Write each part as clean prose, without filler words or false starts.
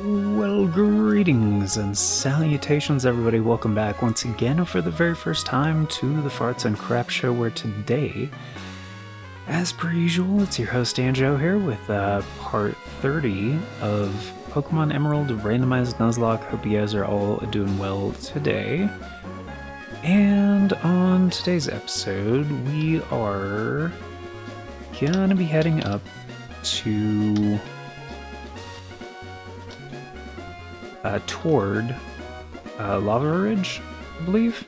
Well, greetings and salutations, everybody. Welcome back once again for the very first time to the Farts and Crap Show, where today, as per usual, it's your host Anjo here with part 30 of Pokemon Emerald Randomized Nuzlocke. Hope you guys are all doing well today. And on today's episode, we are gonna be heading up to toward Lava Ridge, I believe,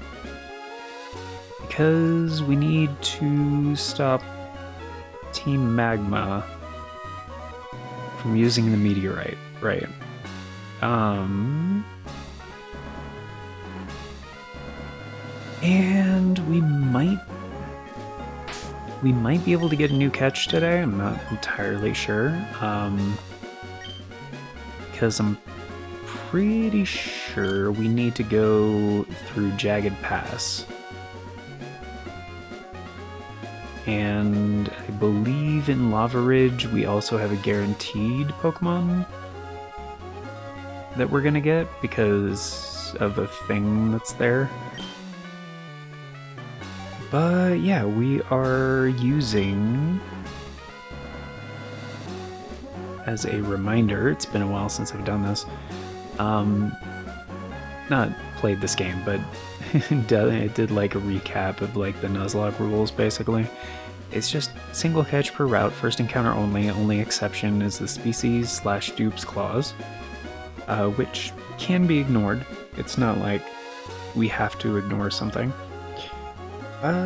because we need to stop Team Magma from using the meteorite, right? And we might be able to get a new catch today. I'm not entirely sure, because I'm pretty sure we need to go through Jagged Pass. And I believe in Lava Ridge we also have a guaranteed Pokemon that we're gonna get because of a thing that's there. But yeah, we are using, as a reminder, it's been a while since I've done this, not played this game, but it did like a recap of like the Nuzlocke rules basically. It's just single catch per route, first encounter only exception is the species/dupes clause, which can be ignored. It's not like we have to ignore something.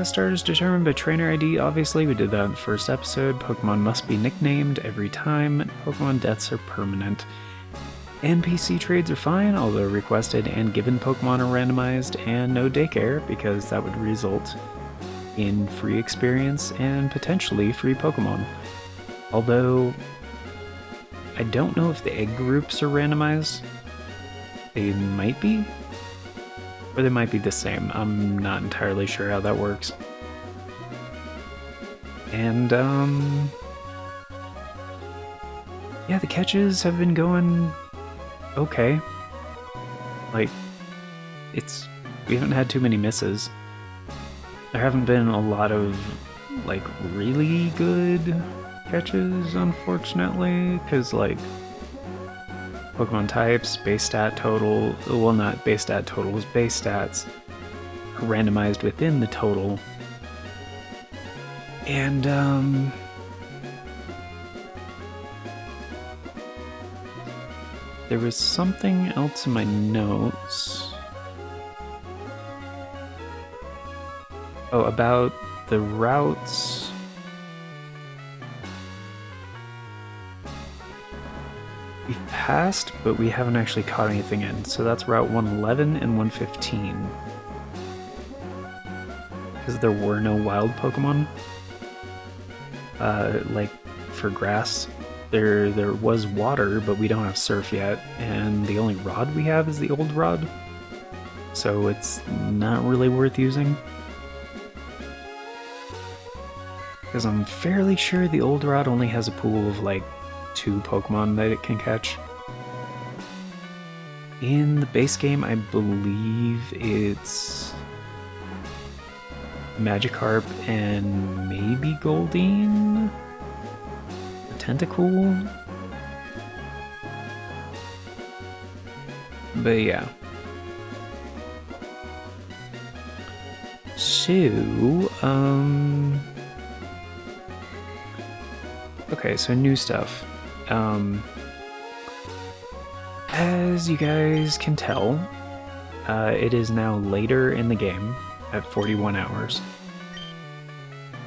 Starters determined by trainer ID, obviously, we did that in the first episode. Pokemon must be nicknamed every time. Pokemon deaths are permanent. NPC trades are fine, although requested and given Pokemon are randomized, and no daycare, because that would result in free experience and potentially free Pokemon. Although, I don't know if the egg groups are randomized. They might be, or they might be the same. I'm not entirely sure how that works. And, yeah, the catches have been going okay. Like, we haven't had too many misses. There haven't been a lot of, like, really good catches, unfortunately, because, like, Pokemon types, base stat total, well, not base stat totals, base stats are randomized within the total. And, there was something else in my notes. Oh, about the routes. We've passed, but we haven't actually caught anything in. So that's Route 111 and 115. Because there were no wild Pokemon. Like, for grass. There was water, but we don't have surf yet, and the only rod we have is the old rod, so it's not really worth using. Because I'm fairly sure the old rod only has a pool of like 2 Pokemon that it can catch. In the base game, I believe it's Magikarp and maybe Goldeen? Tentacool? But yeah. So, okay, so new stuff. As you guys can tell, it is now later in the game at 41 hours.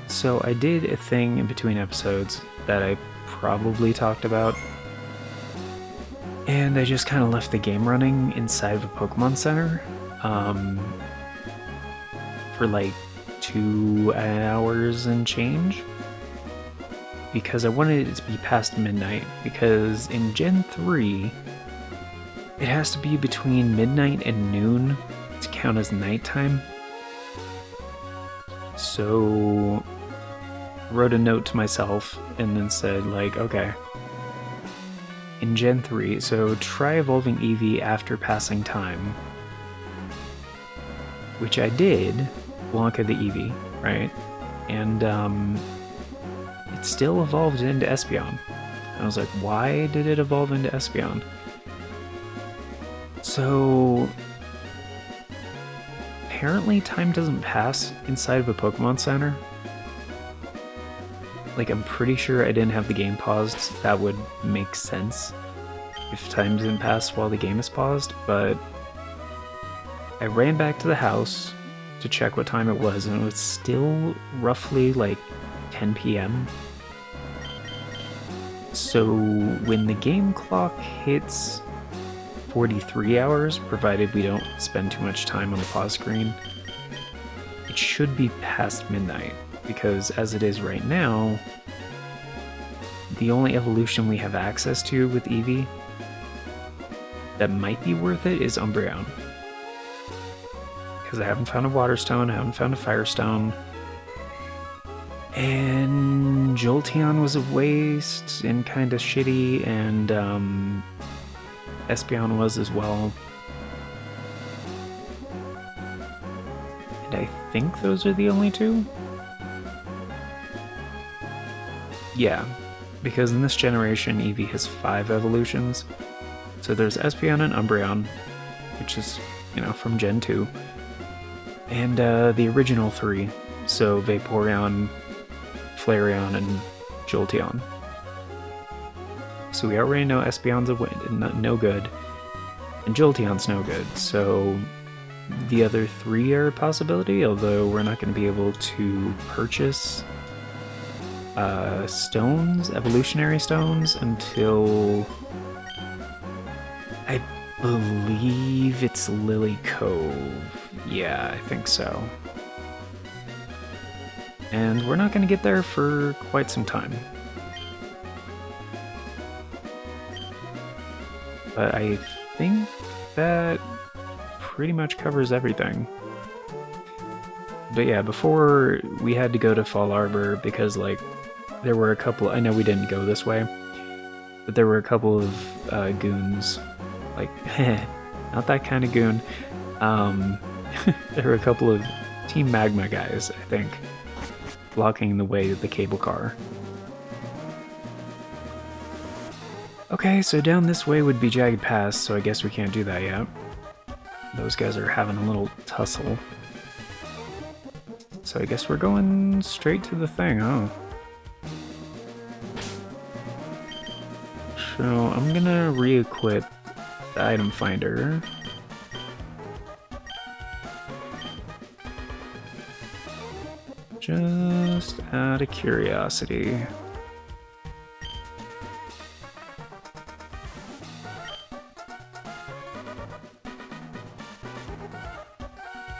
So I did a thing in between episodes that I probably talked about, and I just kind of left the game running inside of a Pokemon Center for like 2 hours and change, because I wanted it to be past midnight, because in Gen 3 it has to be between midnight and noon to count as nighttime. So wrote a note to myself and then said, like, okay, in Gen 3, so try evolving Eevee after passing time. Which I did, Blanca the Eevee, right? And it still evolved into Espeon. I was like, why did it evolve into Espeon? So apparently time doesn't pass inside of a Pokemon Center. Like, I'm pretty sure I didn't have the game paused. That would make sense if time didn't pass while the game is paused, but I ran back to the house to check what time it was, and it was still roughly like 10 p.m. So when the game clock hits 43 hours, provided we don't spend too much time on the pause screen, it should be past midnight, because as it is right now, the only evolution we have access to with Eevee that might be worth it is Umbreon. Because I haven't found a Water Stone, I haven't found a Fire Stone, and Jolteon was a waste and kind of shitty, and Espeon was as well. And I think those are the only two? Yeah, because in this generation, Eevee has 5 evolutions. So there's Espeon and Umbreon, which is, you know, from Gen 2. And the original 3, so Vaporeon, Flareon, and Jolteon. So we already know Espeon's no good, and Jolteon's no good, so the other 3 are a possibility, although we're not going to be able to purchase stones, evolutionary stones, until I believe it's Lily Cove. Yeah, I think so. And we're not going to get there for quite some time. But I think that pretty much covers everything. But yeah, before we had to go to Fall Arbor because, like, there were a couple... I know we didn't go this way, but there were a couple of goons. Like, not that kind of goon. There were a couple of Team Magma guys, I think, blocking the way of the cable car. Okay, so down this way would be Jagged Pass, so I guess we can't do that yet. Those guys are having a little tussle. So I guess we're going straight to the thing, oh. So I'm gonna re-equip the item finder. Just out of curiosity.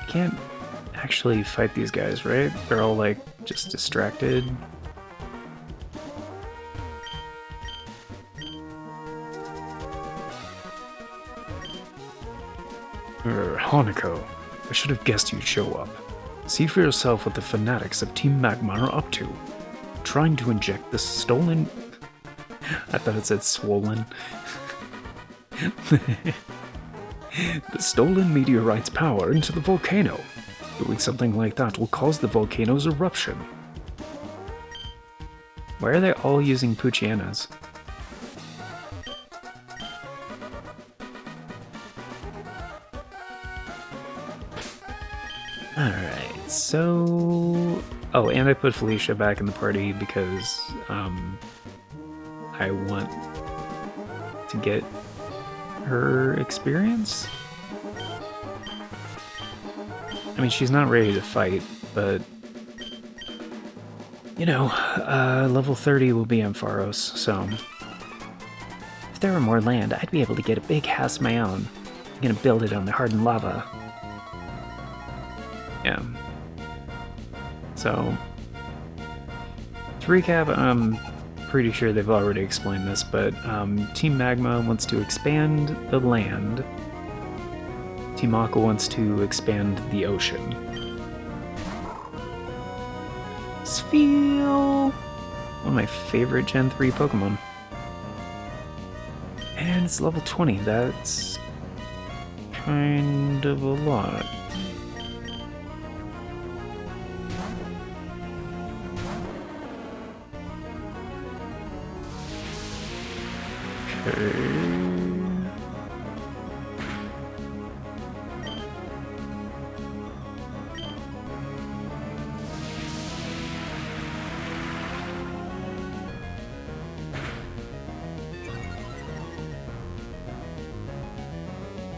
Can't actually fight these guys, right? They're all, like, just distracted. Hanako, I should have guessed you'd show up. See for yourself what the fanatics of Team Magma are up to. Trying to inject the stolen... I thought it said swollen. The stolen meteorite's power into the volcano. Doing something like that will cause the volcano's eruption. Why are they all using Poochyena? Alright, so... Oh, and I put Felicia back in the party because I want to get her experience. I mean, she's not ready to fight, but you know, level 30 will be Ampharos, so if there were more land, I'd be able to get a big house of my own. I'm gonna build it on the hardened lava. Yeah. So, to recap, I'm pretty sure they've already explained this, but Team Magma wants to expand the land. Team Aqua wants to expand the ocean. Spheal! One of my favorite Gen 3 Pokemon. And it's level 20. That's kind of a lot. Okay.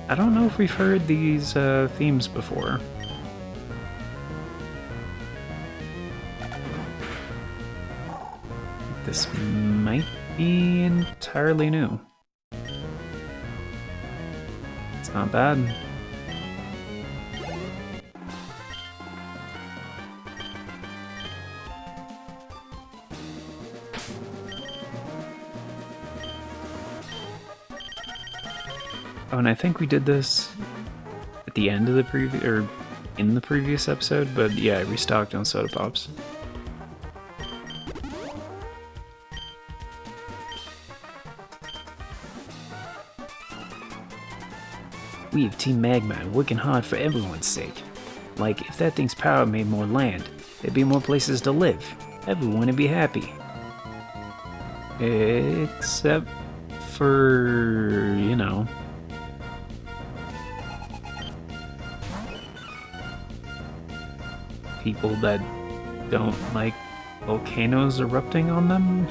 I don't know if we've heard these themes before. This might be entirely new. It's not bad. Oh, and I think we did this at the end of the previous, or in the previous episode, but yeah, I restocked on soda pops. We have Team Magma working hard for everyone's sake. Like, if that thing's power made more land, there'd be more places to live. Everyone would be happy. Except for, you know... people that don't like volcanoes erupting on them.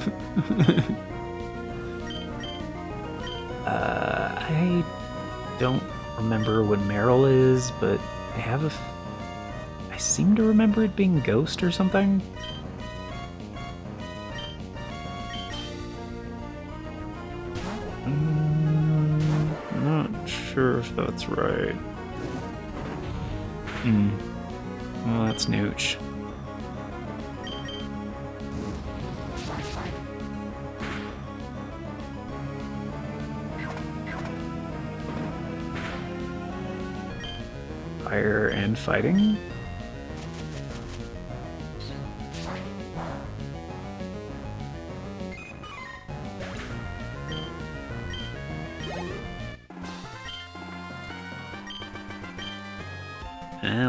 I don't remember what Meryl is, but I seem to remember it being Ghost or something. Not sure if that's right. Well, that's Nooch. Fire and fighting?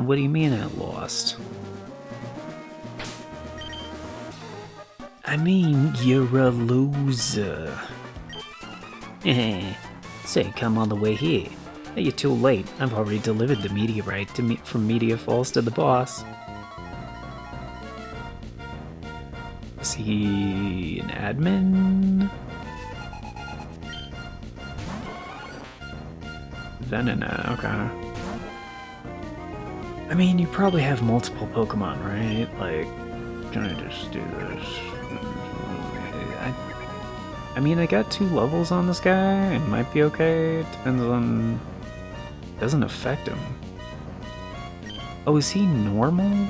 What do you mean I lost? I mean, you're a loser. Say, come all the way here. You're too late. I've already delivered the meteorite from Media Falls to the boss. Is he an admin? Venona, okay. I mean, you probably have multiple Pokemon, right? Like, can I just do this? I mean, I got 2 levels on this guy. It might be okay. It depends on... doesn't affect him. Oh, is he normal?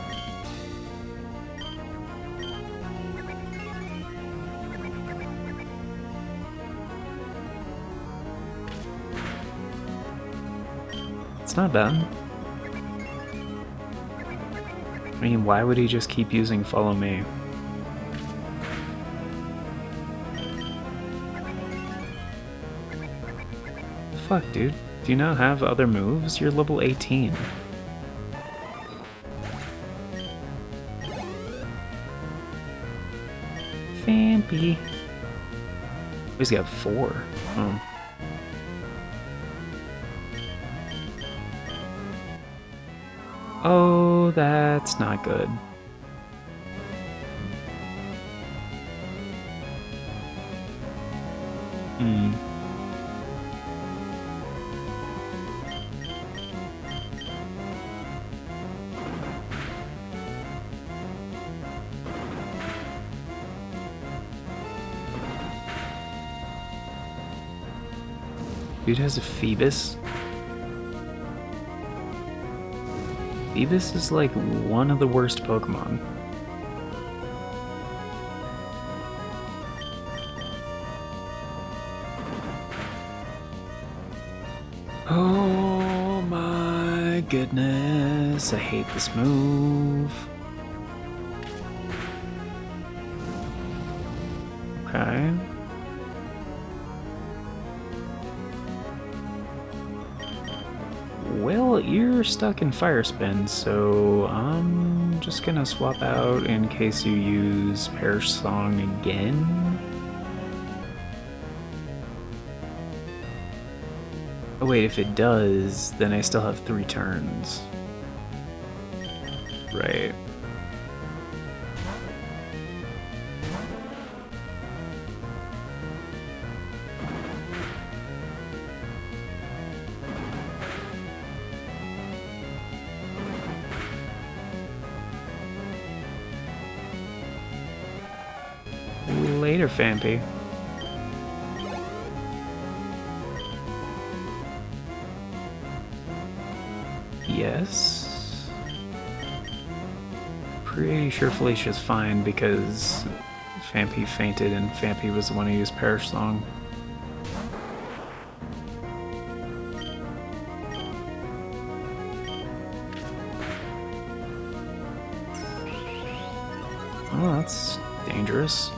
It's not bad. I mean, why would he just keep using Follow Me? Fuck, dude. Do you not have other moves? You're level 18. Fampy. He's got 4. Oh. Oh, that's not good. Dude has a Phoebus. Phoebus is like one of the worst Pokemon. Oh my goodness, I hate this move. Okay. you're stuck in Fire Spin, so I'm just gonna swap out in case you use Perish Song again. Oh wait, if it does, then I still have 3 turns. Right. Later, Fampy. Yes. Pretty sure Felicia's fine because Fampy fainted and Fampy was the one who used Perish Song. Oh, that's dangerous.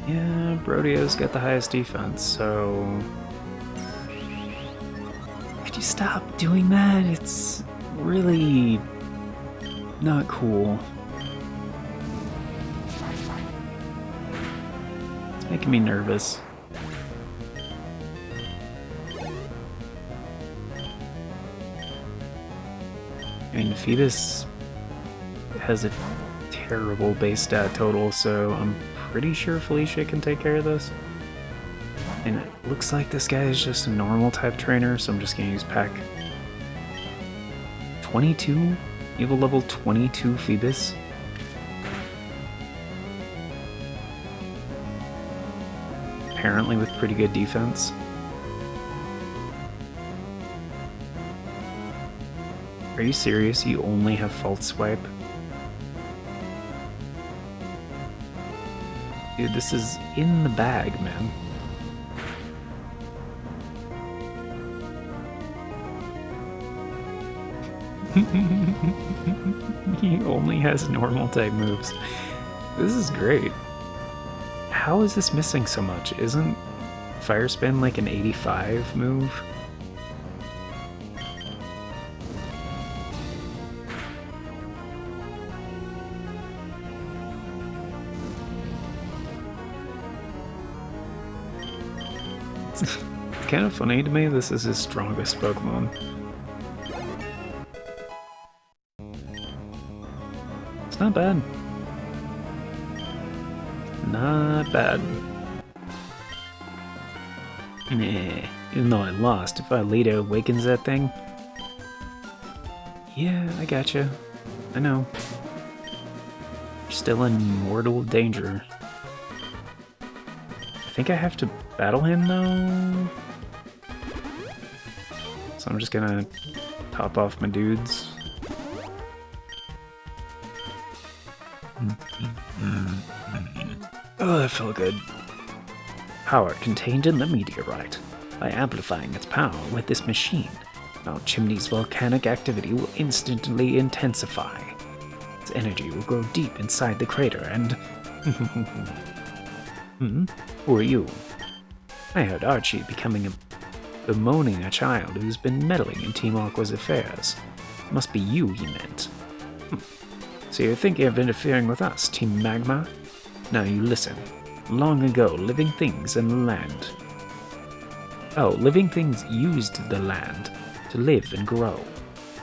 Yeah, Brodio's got the highest defense, so... Could you stop doing that? It's really not cool. It's making me nervous. I mean, Phoebus has a terrible base stat total, so I'm pretty sure Felicia can take care of this. And it looks like this guy is just a normal type trainer, so I'm just gonna use Pack 22? Evil level 22 Phoebus? Apparently with pretty good defense. Are you serious? You only have False Swipe? Dude, this is in the bag, man. He only has normal type moves. This is great. How is this missing so much? Isn't Fire Spin like an 85 move? It's kind of funny to me, this is his strongest Pokemon. It's not bad. Not bad. Nah, even though I lost, if Alita awakens that thing... Yeah, I gotcha. I know. You're still in mortal danger. I think I have to battle him, though? So I'm just gonna top off my dudes. Oh, that felt good. Power contained in the meteorite. By amplifying its power with this machine, our chimney's volcanic activity will instantly intensify. Its energy will grow deep inside the crater and... Who are you? I heard Archie bemoaning a child who's been meddling in Team Aqua's affairs. Must be you, he meant. So you're thinking of interfering with us, Team Magma? Now you listen. Long ago, living things in the land. Oh, living things used the land to live and grow.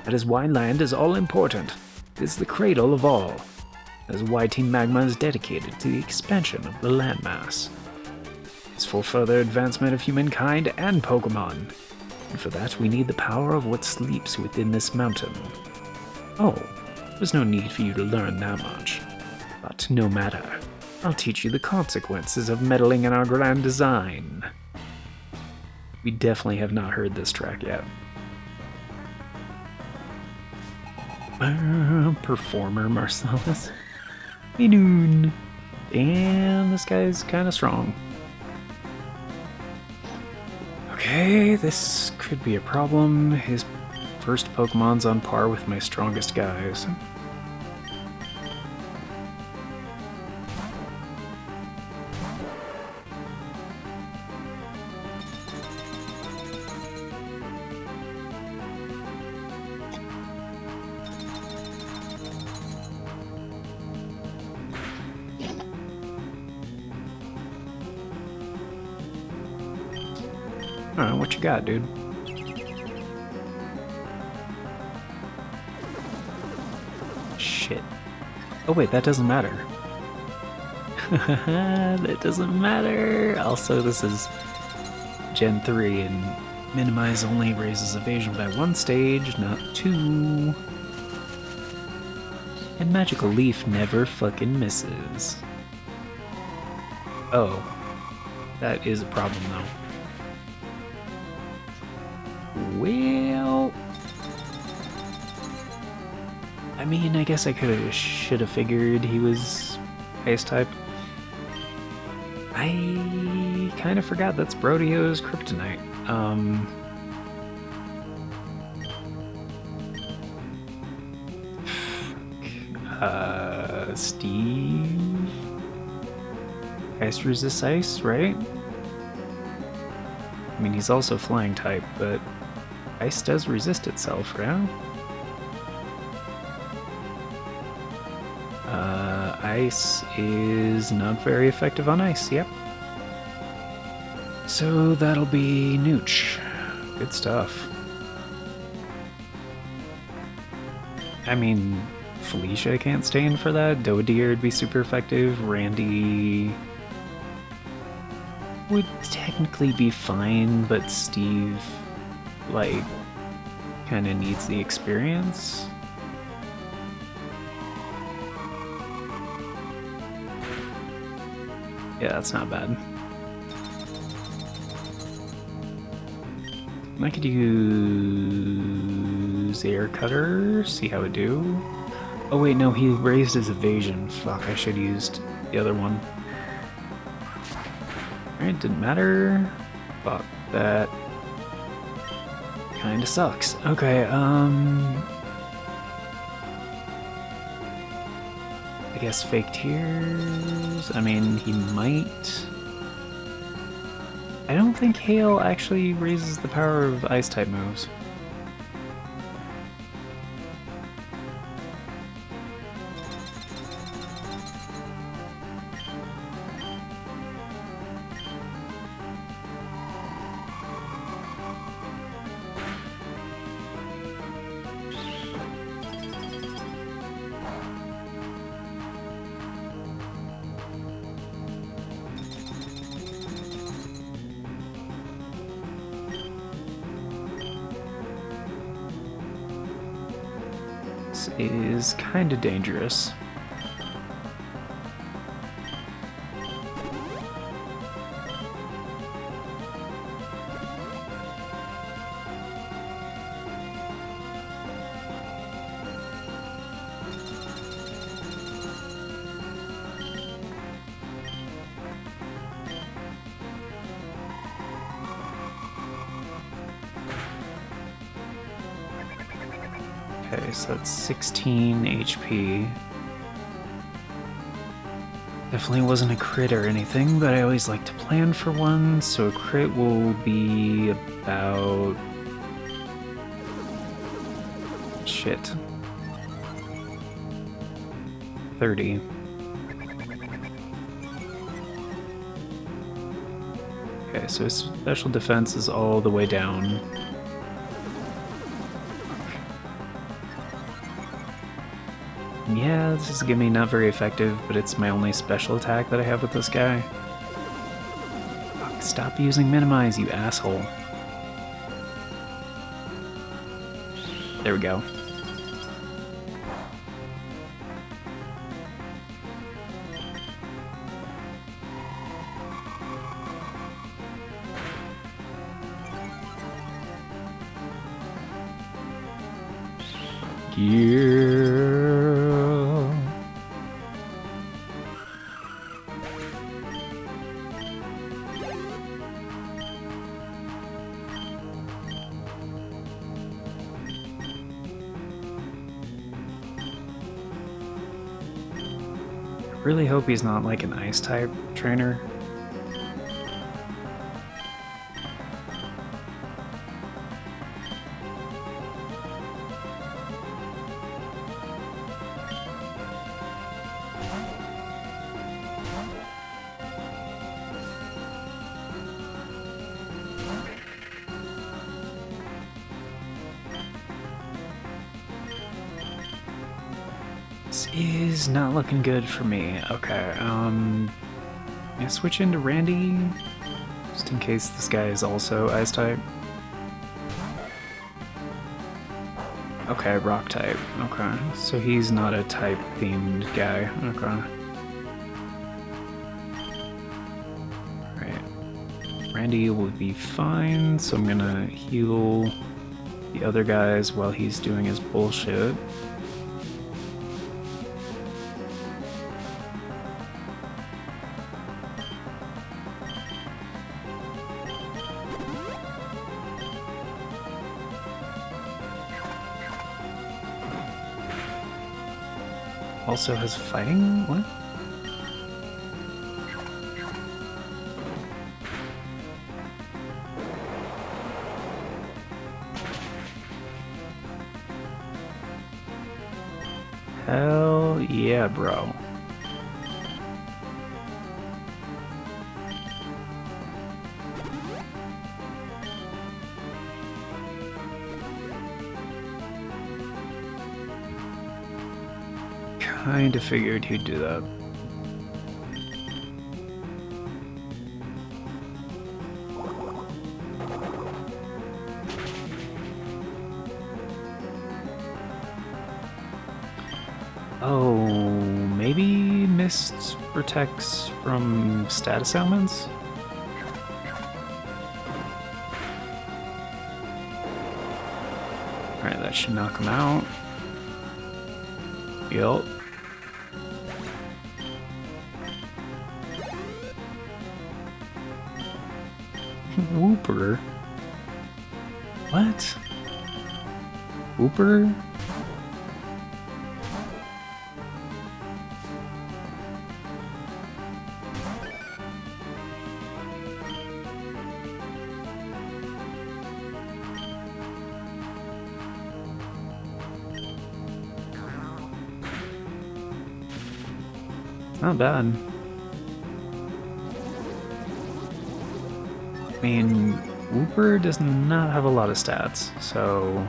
That is why land is all important. It is the cradle of all. That is why Team Magma is dedicated to the expansion of the landmass. It's for further advancement of humankind and Pokemon. And for that, we need the power of what sleeps within this mountain. Oh, there's no need for you to learn that much. But no matter. I'll teach you the consequences of meddling in our grand design. We definitely have not heard this track yet. Performer Marcellus. Minoon. Damn, this guy's kind of strong. Okay, this could be a problem. His first Pokemon's on par with my strongest guys. Alright, what you got, dude? Shit. Oh wait, that doesn't matter. That doesn't matter! Also, this is Gen 3, and Minimize only raises evasion by 1 stage, not 2. And Magical Leaf never fucking misses. Oh. That is a problem, though. Well, I mean, I guess I should have figured he was ice type. I kind of forgot that's Brodio's kryptonite. Steve? Ice resists ice, right? I mean, he's also flying type, but ice does resist itself, right? Ice is not very effective on ice, yep. So that'll be Nooch. Good stuff. I mean, Felicia can't stay in for that. Dodeer would be super effective. Randy would technically be fine, but Steve, like, kind of needs the experience. Yeah, that's not bad. I could use Air Cutter, see how it do. Oh wait, no, he raised his evasion. Fuck, I should have used the other one. Alright, didn't matter. Fuck, that kinda sucks. Okay, I guess Fake Tears. I mean, he might. I don't think Hail actually raises the power of Ice-type moves. Is kind of dangerous. Okay, so that's 16 HP. Definitely wasn't a crit or anything, but I always like to plan for one, so a crit will be about... shit. 30. Okay, so his special defense is all the way down. Yeah, this is gonna be not very effective, but it's my only special attack that I have with this guy. Fuck, stop using Minimize, you asshole. There we go. Yeah. really hope he's not like an ice type trainer. This is not looking good for me. Okay, I switch into Randy, just in case this guy is also ice type. Okay, rock type. Okay, so he's not a type themed guy. Okay. Alright. Randy will be fine, so I'm gonna heal the other guys while he's doing his bullshit. Also has fighting? What? Hell yeah, bro. Kinda figured he'd do that. Oh, maybe Mist protects from status ailments? Alright, that should knock him out. Yup. Whooper? What? Whooper? Not bad. I mean, Whooper does not have a lot of stats, so...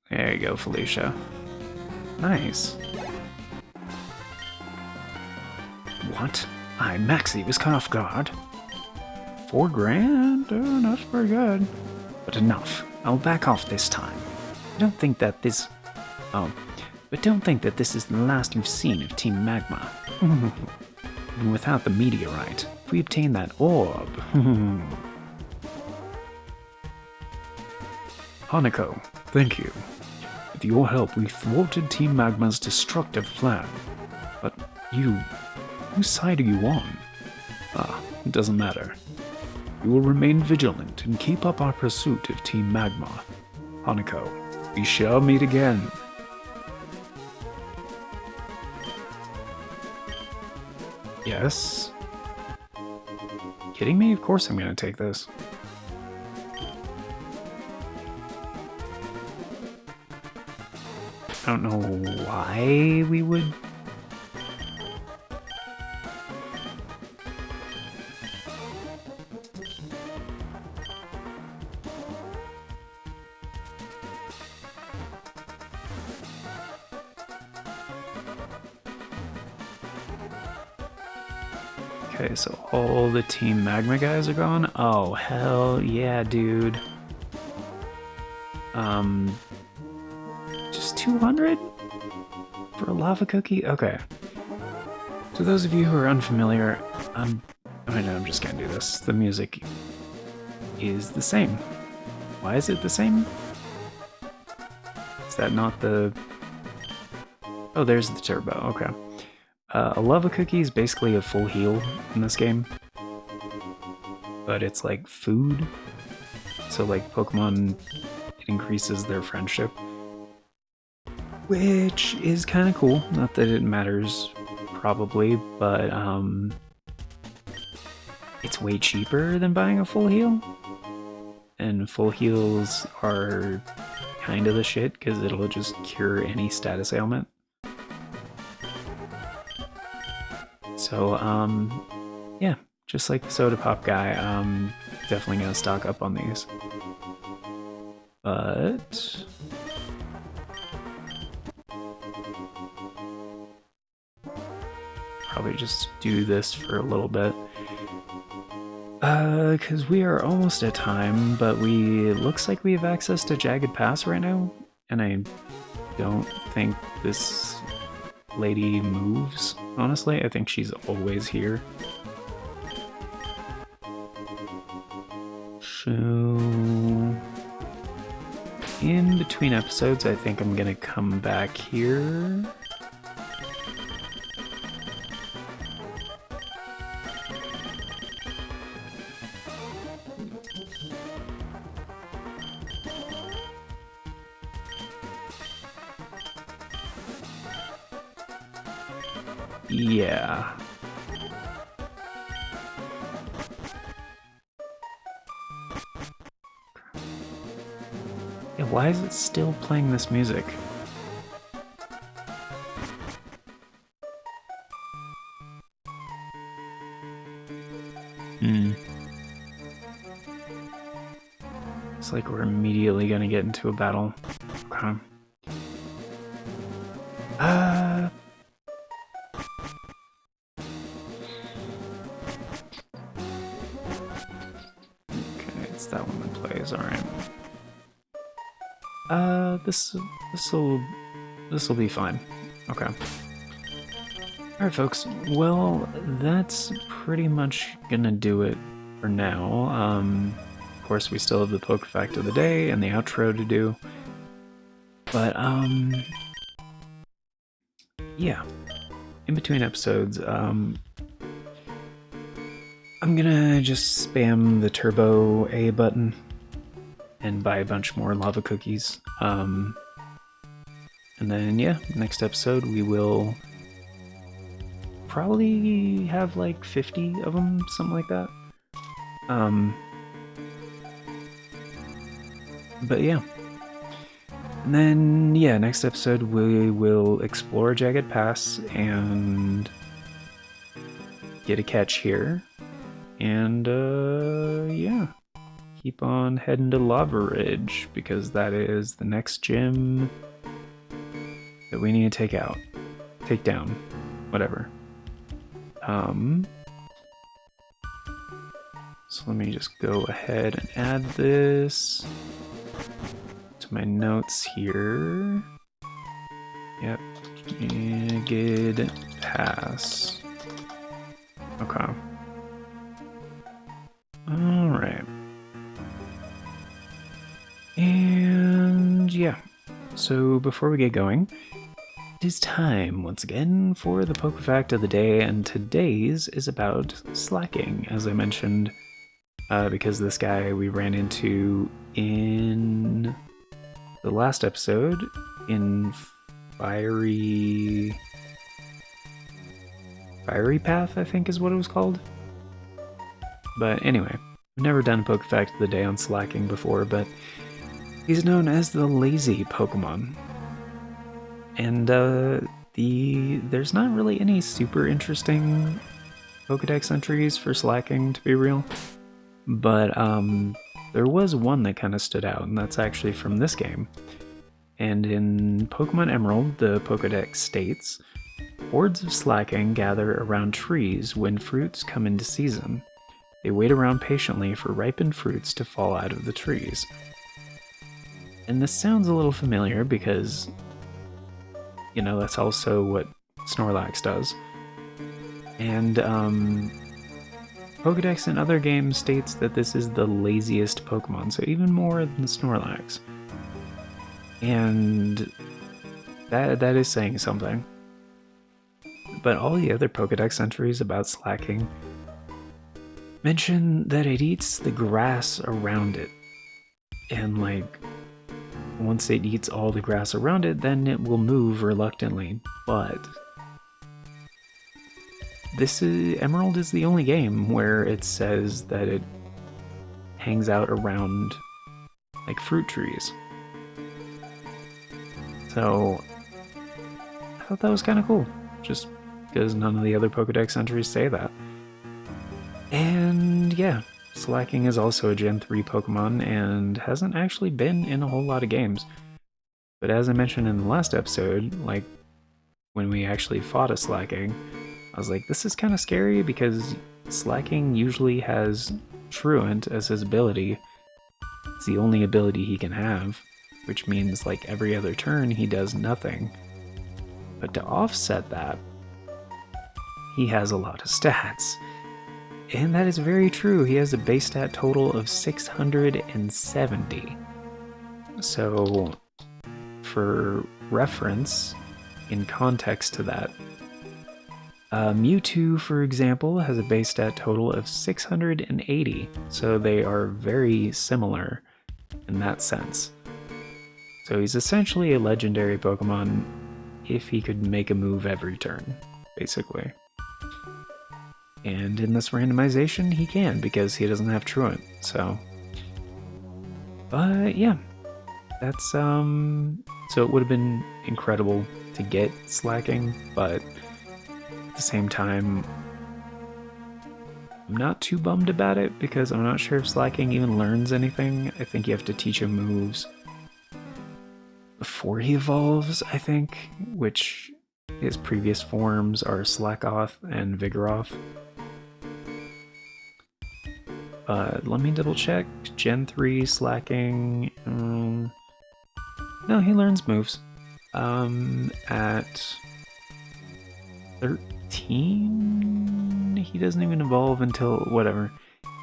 There you go, Felicia. Nice. What? Maxie was caught off guard. 4 grand? Oh, that's pretty good. But enough. I'll back off this time. Don't think that this... Oh. But don't think that this is the last you've seen of Team Magma. Even without the meteorite, if we obtain that orb... Hanako, thank you. With your help, we thwarted Team Magma's destructive plan. But you... Whose side are you on? Ah, it doesn't matter. We will remain vigilant and keep up our pursuit of Team Magma. Hanako, we shall meet again. Yes? Kidding me? Of course I'm gonna take this. I don't know why we would... Okay, so all the Team Magma guys are gone? Oh, hell yeah, dude. Just 200? For a lava cookie? Okay. To those of you who are unfamiliar, I know I'm just gonna do this. The music is the same. Why is it the same? Is that not the... Oh, there's the turbo, okay. A lava cookie is basically a full heal in this game, but it's like food. So like Pokemon, it increases their friendship, which is kind of cool. Not that it matters, probably, but it's way cheaper than buying a full heal. And full heals are kind of the shit because it'll just cure any status ailment. So, yeah, just like the soda pop guy, definitely gonna stock up on these. But probably just do this for a little bit. Because we are almost at time, but looks like we have access to Jagged Pass right now, and I don't think this lady moves, honestly. I think she's always here. So, in between episodes, I think I'm gonna come back here. Yeah. Yeah, why is it still playing this music? It's like we're immediately gonna get into a battle. Okay. Okay, it's that one that plays, alright. This'll be fine. Okay. Alright folks, well that's pretty much gonna do it for now. Of course we still have the Poke Fact of the Day and the outro to do. But yeah. In between episodes, I'm gonna just spam the Turbo A button and buy a bunch more lava cookies. And then, yeah, next episode we will probably have like 50 of them, something like that. But yeah. And then, yeah, next episode we will explore Jagged Pass and get a catch here. And, yeah. Keep on heading to Lava Ridge, because that is the next gym that we need to take down, whatever. So let me just go ahead and add this to my notes here. Yep, Jagged Pass. Okay. Alright. And yeah, so before we get going, it is time once again for the Poke Fact of the Day, and today's is about slacking, as I mentioned, because this guy we ran into in the last episode in Fiery Path, I think is what it was called. But anyway, I've never done a Poke Fact of the Day on slacking before, but he's known as the lazy Pokemon. And there's not really any super interesting Pokedex entries for slacking, to be real. But there was one that kind of stood out, and that's actually from this game. And in Pokemon Emerald, the Pokedex states, hordes of slacking gather around trees when fruits come into season. They wait around patiently for ripened fruits to fall out of the trees. And this sounds a little familiar because, you know, that's also what Snorlax does. And Pokedex in other games states that this is the laziest Pokemon, so even more than Snorlax. And that is saying something. But all the other Pokedex entries about slacking mention that it eats the grass around it. And like, once it eats all the grass around it, then it will move reluctantly. But Emerald is the only game where it says that it hangs out around like fruit trees. So I thought that was kind of cool, just because none of the other Pokedex entries say that. And yeah, Slacking is also a Gen 3 Pokemon and hasn't actually been in a whole lot of games. But as I mentioned in the last episode, like when we actually fought a Slacking, I was like, this is kind of scary because Slacking usually has Truant as his ability. It's the only ability he can have, which means like every other turn he does nothing. But to offset that, he has a lot of stats. And that is very true. He has a base stat total of 670. So, for reference, in context to that, Mewtwo, for example, has a base stat total of 680. So they are very similar in that sense. So he's essentially a legendary Pokemon if he could make a move every turn, basically. And in this randomization, he can, because he doesn't have Truant, so... But, yeah. That's, So it would have been incredible to get Slacking, but at the same time, I'm not too bummed about it, because I'm not sure if Slacking even learns anything. I think you have to teach him moves before he evolves, I think, which his previous forms are Slackoth and Vigoroth. Let me double check. Gen 3 Slacking. No, he learns moves. At 13? He doesn't even evolve until whatever.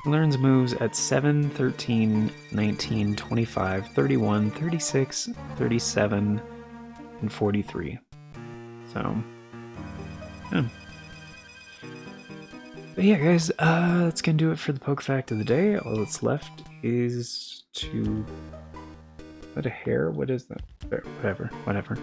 He learns moves at 7, 13, 19, 25, 31, 36, 37, and 43. So, yeah. But yeah, guys, that's gonna do it for the Poke Fact of the day. All that's left is to... Is that a hair? What is that? Whatever.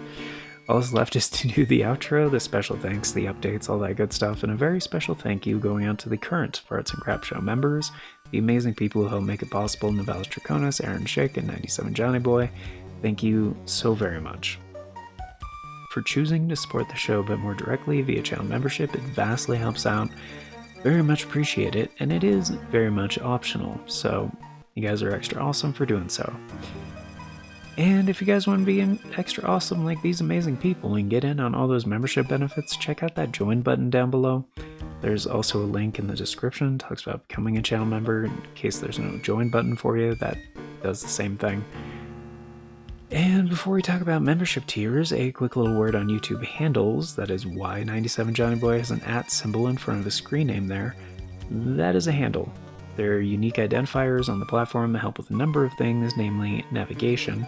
All that's left is to do the outro, the special thanks, the updates, all that good stuff, and a very special thank you going out to the current Farts and Crap Show members, the amazing people who help make it possible, Novalis Draconis, Aaron Schick, and 97 Johnny Boy. Thank you so very much. For choosing to support the show a bit more directly via channel membership, it vastly helps out. Very much appreciate it, and it is very much optional, so you guys are extra awesome for doing so. And if you guys want to be extra awesome like these amazing people and get in on all those membership benefits, check out that join button down below. There's also a link in the description that talks about becoming a channel member in case there's no join button for you. That does the same thing. And before we talk about membership tiers, a quick little word on YouTube handles. That is why 97 Johnny Boy has an @ symbol in front of the screen name there. That is a handle. They're unique identifiers on the platform that help with a number of things, namely navigation.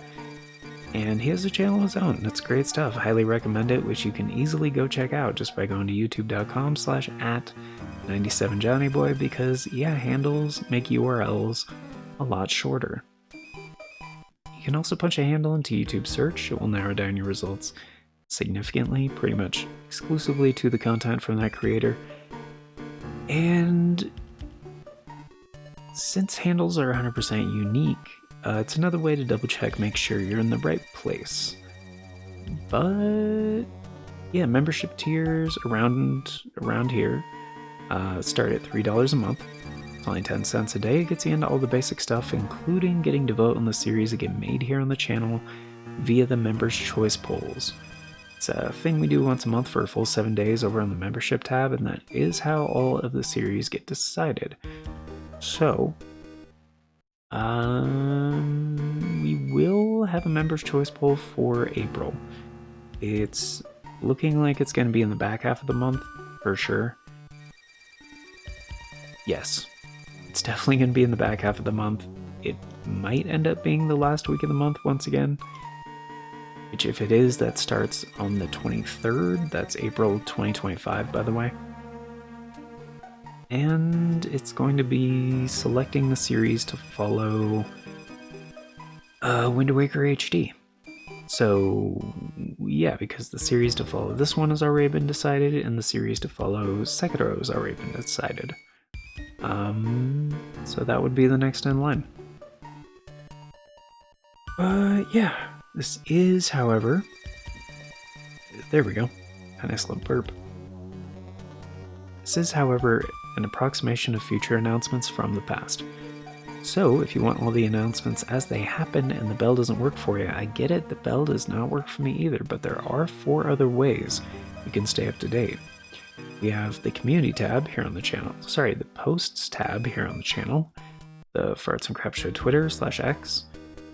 And he has a channel of his own. That's great stuff. I highly recommend it, which you can easily go check out just by going to youtube.com/@97johnnyboy, because yeah, handles make URLs a lot shorter. You can also punch a handle into YouTube search. It will narrow down your results significantly, pretty much exclusively to the content from that creator. And since handles are 100% unique, it's another way to double check, make sure you're in the right place. But yeah, membership tiers around here start at $3 a month. It's only 10 cents a day. It gets you into all the basic stuff, including getting to vote on the series that get made here on the channel via the Members' Choice polls. It's a thing we do once a month for a full 7 days over on the membership tab, and that is how all of the series get decided. So, we will have a Members' Choice poll for April. It's looking like it's going to be in the back half of the month, for sure. Yes. It's definitely going to be in the back half of the month. It might end up being the last week of the month once again. which if it is, that starts on the 23rd. That's April 2025, by the way. And it's going to be selecting the series to follow Wind Waker HD. So, yeah, because the series to follow this one has already been decided, and the series to follow Sekiro has already been decided. So that would be the next in line. Yeah, this is, however... There we go. A nice little burp. This is, however, an approximation of future announcements from the past. So, if you want all the announcements as they happen and the bell doesn't work for you, I get it, the bell does not work for me either, but there are 4 other ways you can stay up to date. We have the community tab here on the channel, the posts tab here on the channel, the Farts and Crap Show Twitter /X,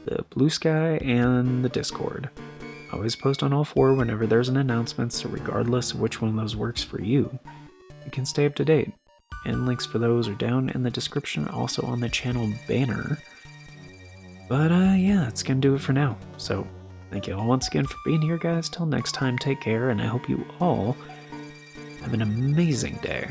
the Bluesky, and the Discord. I always post on all 4 whenever there's an announcement, so regardless of which one of those works for you, you can stay up to date. And links for those are down in the description, also on the channel banner. But yeah, that's gonna do it for now. So, thank you all once again for being here, guys. Till next time, take care, and I hope you all have an amazing day.